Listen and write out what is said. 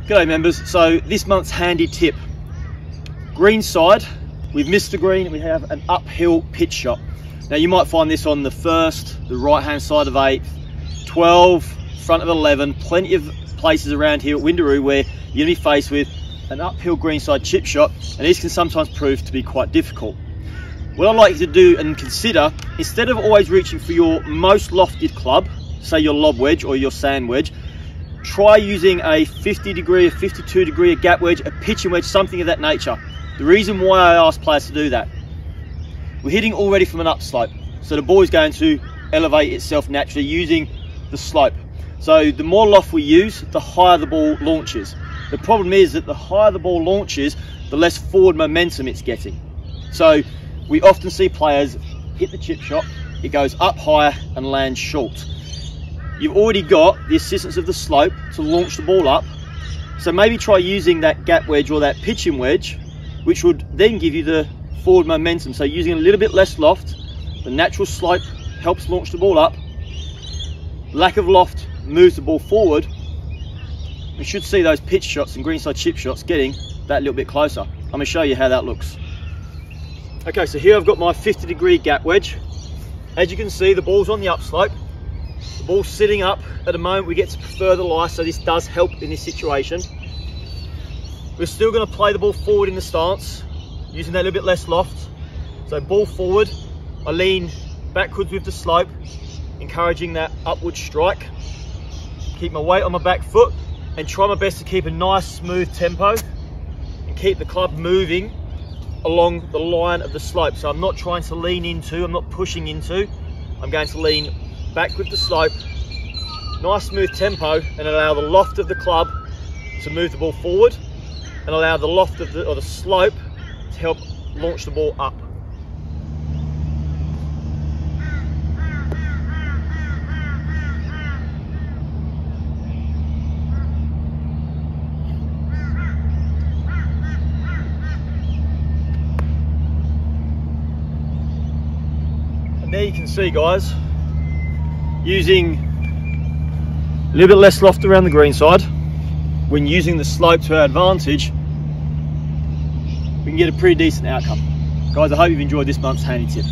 G'day members, so this month's handy tip. Green side, we've missed the green, we have an uphill pitch shot. Now you might find this on the first, the right hand side of 8th, 12, front of 11, plenty of places around here at Windaroo where you're going to be faced with an uphill greenside chip shot, and these can sometimes prove to be quite difficult. What I'd like you to do and consider, instead of always reaching for your most lofted club, say your lob wedge or your sand wedge, try using a 50 degree, a 52 degree, a gap wedge, a pitching wedge, something of that nature. The reason why I ask players to do that, we're hitting already from an upslope, so the ball is going to elevate itself naturally using the slope. So the more loft we use, the higher the ball launches. The problem is that the higher the ball launches, the less forward momentum it's getting. So we often see players hit the chip shot, it goes up higher and lands short. You've already got the assistance of the slope to launch the ball up, so maybe try using that gap wedge or that pitching wedge, which would then give you the forward momentum. So using a little bit less loft, the natural slope helps launch the ball up, lack of loft moves the ball forward. We should see those pitch shots and greenside chip shots getting that little bit closer. I'm going to show you how that looks. Okay, so here I've got my 50 degree gap wedge. As you can see, the ball's on the upslope. The ball's sitting up. At the moment we get to further lie, so this does help in this situation. We're still going to play the ball forward in the stance, using that little bit less loft. So ball forward, I lean backwards with the slope, encouraging that upward strike. Keep my weight on my back foot and try my best to keep a nice smooth tempo and keep the club moving along the line of the slope. So I'm not trying to lean into, I'm not pushing into, I'm going to lean back with the slope, nice smooth tempo, and allow the loft of the club to move the ball forward and allow the loft of the slope to help launch the ball up. And there you can see, guys, using a little bit less loft around the green side, when using the slope to our advantage, we can get a pretty decent outcome. Guys, I hope you've enjoyed this month's handy tip.